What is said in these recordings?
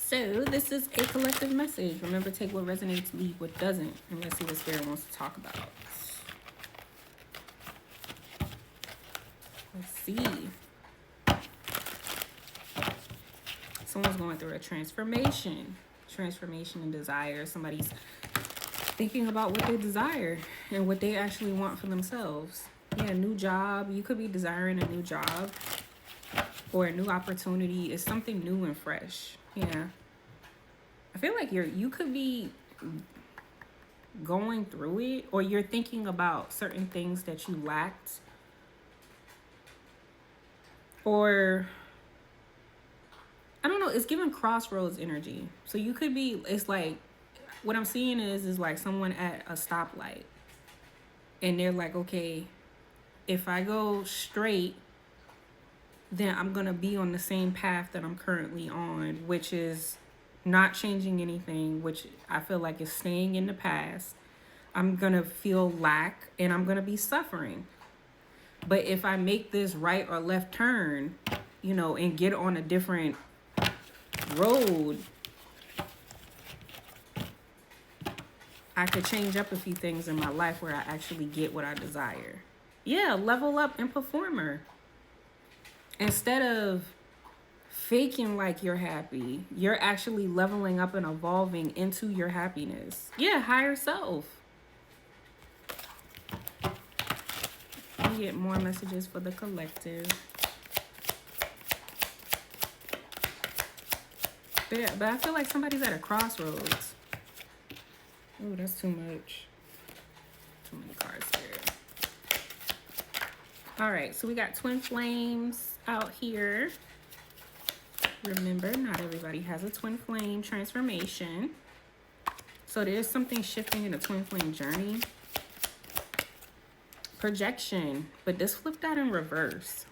So this is a collective message. Remember, take what resonates, leave what doesn't. And let's see what Spirit wants to talk about. Let's see. Someone's going through a transformation and desire. Somebody's thinking about what they desire and what they actually want for themselves. Yeah, a new job. You could be desiring a new job or a new opportunity. It's something new and fresh. Yeah. I feel like you could be going through it, or you're thinking about certain things that you lacked, or I don't know, it's giving crossroads energy. So you could be, it's like, what I'm seeing is like someone at a stoplight and they're like, okay, if I go straight, then I'm gonna be on the same path that I'm currently on, which is not changing anything, which I feel like is staying in the past. I'm gonna feel lack and I'm gonna be suffering. But if I make this right or left turn, you know, and get on a different road, I could change up a few things in my life where I actually get what I desire. Yeah, level up and performer. Instead of faking like you're happy, you're actually leveling up and evolving into your happiness. Yeah, higher self. Let me get more messages for the collective. But I feel like somebody's at a crossroads. Oh, that's too much. Too many cards here. All right, so we got twin flames out here. Remember, not everybody has a twin flame transformation. So there's something shifting in a twin flame journey. Projection, but this flipped out in reverse.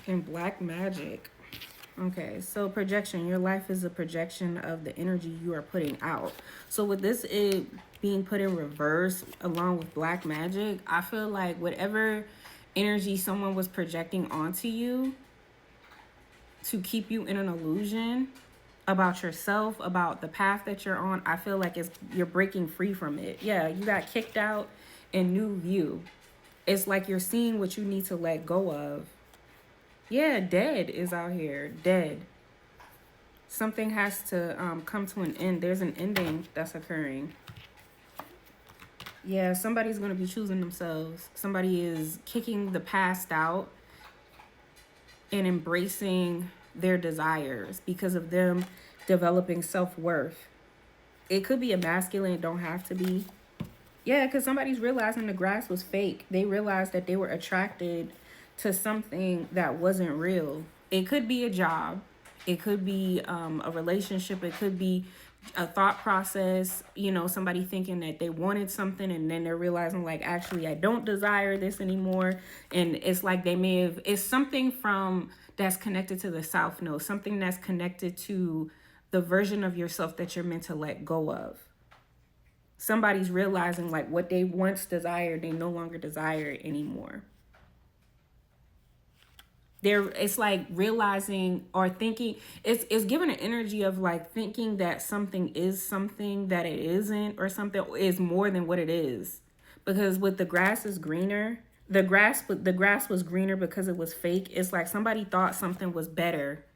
And black magic. Okay, so projection. Your life is a projection of the energy you are putting out. So with this being put in reverse along with black magic, I feel like whatever energy someone was projecting onto you to keep you in an illusion about yourself, about the path that you're on, I feel like you're breaking free from it. Yeah, you got kicked out and new view. It's like you're seeing what you need to let go of. Yeah, dead is out here. Dead. Something has to come to an end. There's an ending that's occurring. Yeah, somebody's going to be choosing themselves. Somebody is kicking the past out and embracing their desires because of them developing self-worth. It could be a masculine, it don't have to be. Yeah, because somebody's realizing the grass was fake. They realized that they were attracted to something that wasn't real. It could be a job. It could be a relationship. It could be a thought process, you know, somebody thinking that they wanted something and then they're realizing like, actually, I don't desire this anymore. And it's like it's something that's connected to the South Node, something that's connected to the version of yourself that you're meant to let go of. Somebody's realizing like what they once desired, they no longer desire it anymore. It's like realizing or thinking, it's given an energy of like thinking that something is something that it isn't, or something is more than what it is. Because with the grass is greener, the grass was greener because it was fake. It's like somebody thought something was better,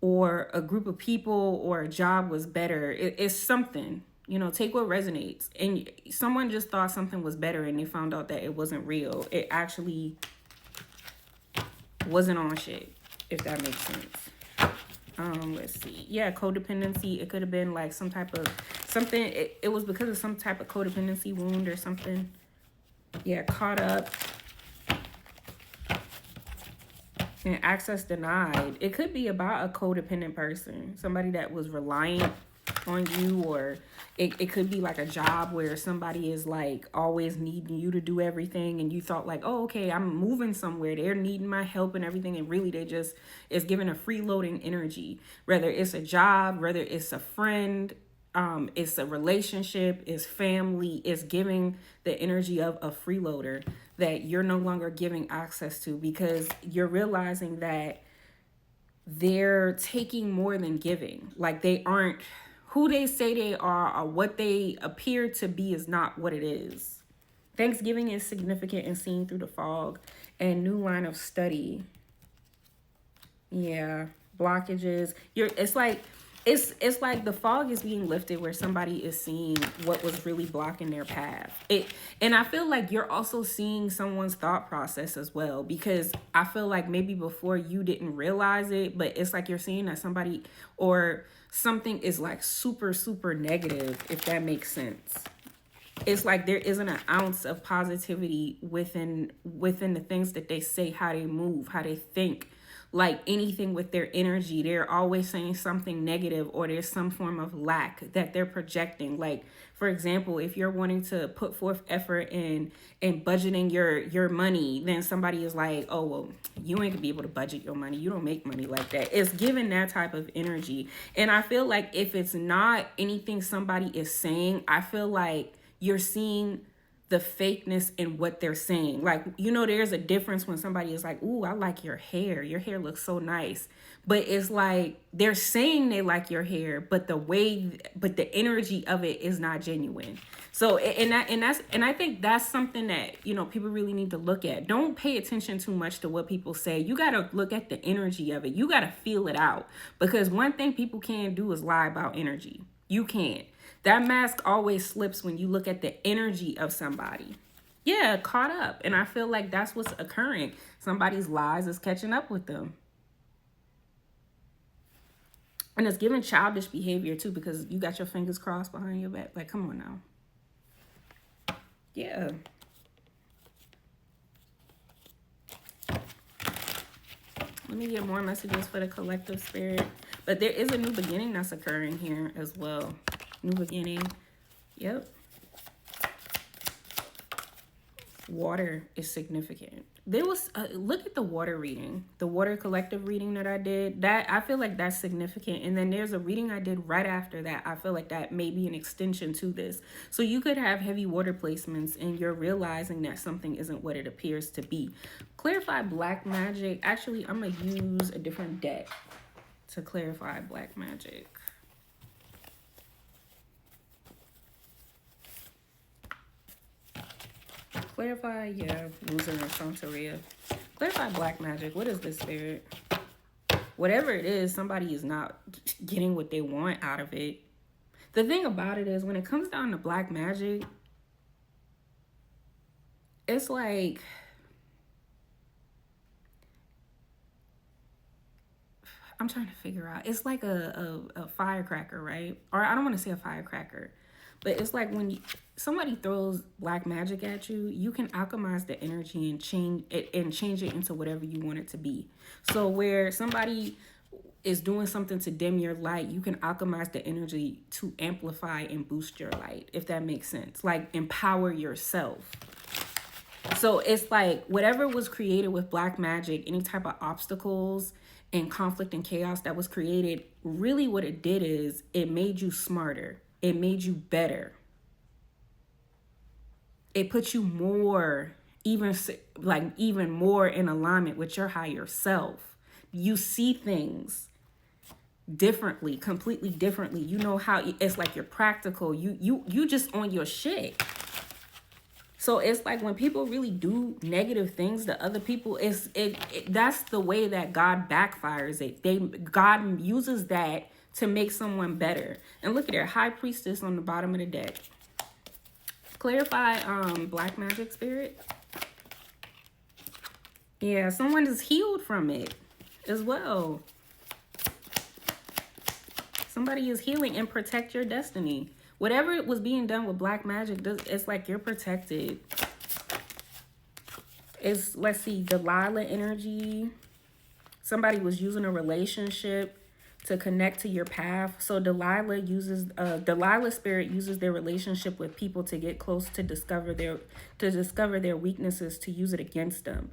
or a group of people or a job was better. It's something, you know, take what resonates. And someone just thought something was better and they found out that it wasn't real. It actually wasn't on shit, if that makes sense. Let's see. Yeah, codependency. It could have been like some type of something. It was because of some type of codependency wound or something. Yeah, caught up and access denied. It could be about a codependent person, somebody that was reliant on you, or it could be like a job where somebody is like always needing you to do everything, and you thought like, oh, okay, I'm moving somewhere, they're needing my help and everything, and really it's giving a freeloading energy, whether it's a job, whether it's a friend, It's a relationship, it's family, it's giving the energy of a freeloader that you're no longer giving access to, because you're realizing that they're taking more than giving. Like, they aren't who they say they are, or what they appear to be is not what it is. Thanksgiving is significant and seen through the fog. And new line of study. Yeah, blockages. It's like the fog is being lifted, where somebody is seeing what was really blocking their path. And I feel like you're also seeing someone's thought process as well, because I feel like maybe before you didn't realize it, but it's like you're seeing that somebody or something is like super, super negative, if that makes sense. It's like there isn't an ounce of positivity within the things that they say, how they move, how they think. Like anything with their energy, they're always saying something negative, or there's some form of lack that they're projecting. Like, for example, if you're wanting to put forth effort in budgeting your money, then somebody is like, oh, well, you ain't gonna be able to budget your money, you don't make money like that. It's giving that type of energy. And I feel like if it's not anything somebody is saying, I feel like you're seeing the fakeness in what they're saying. Like, there's a difference when somebody is like, ooh, I like your hair looks so nice. But it's like they're saying they like your hair, but the energy of it is not genuine. So and I think that's something that people really need to look at. Don't pay attention too much to what people say. You got to look at the energy of it. You got to feel it out, because one thing people can't do is lie about energy. You can't. That mask always slips when you look at the energy of somebody. Yeah, caught up. And I feel like that's what's occurring. Somebody's lies is catching up with them. And it's giving childish behavior too, because you got your fingers crossed behind your back. Like, come on now. Yeah. Let me get more messages for the collective spirit. But there is a new beginning that's occurring here as well. New beginning. Yep. Water is significant. There was look at the water reading, the water collective reading that I did. That I feel like that's significant. And then there's a reading I did right after that. I feel like that may be an extension to this. So you could have heavy water placements and you're realizing that something isn't what it appears to be. Clarify black magic. Actually, I'm gonna use a different deck to clarify black magic. Clarify, yeah, loser and Santeria. Clarify black magic. What is this, spirit? Whatever it is, somebody is not getting what they want out of it. The thing about it is, when it comes down to black magic, it's like, I'm trying to figure out. It's like a firecracker, right? Or I don't want to say a firecracker, but it's like when somebody throws black magic at you, you can alchemize the energy and change it into whatever you want it to be. So where somebody is doing something to dim your light, you can alchemize the energy to amplify and boost your light, if that makes sense. Like, empower yourself. So it's like whatever was created with black magic, any type of obstacles and conflict and chaos that was created, really what it did is it made you smarter. It made you better. It put you more, even more in alignment with your higher self. You see things differently, completely differently. You know how it's like you're practical. You just on your shit. So it's like when people really do negative things to other people, that's the way that God backfires it. God uses that to make someone better. And look at their high priestess on the bottom of the deck. Clarify black magic, spirit. Yeah, someone is healed from it as well. Somebody is healing, and protect your destiny. Whatever was being done with black magic, it's like you're protected. It's, let's see, Delilah energy. Somebody was using a relationship to connect to your path. So Delilah spirit uses their relationship with people to get close, to discover their weaknesses, to use it against them.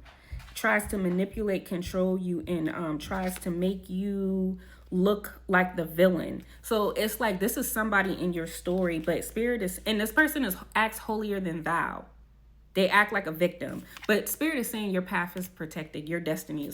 tries to manipulate, control you, and tries to make you look like the villain. So it's like this is somebody in your story, but spirit is, and this person is acts holier than thou. They act like a victim, but spirit is saying your path is protected, your destiny is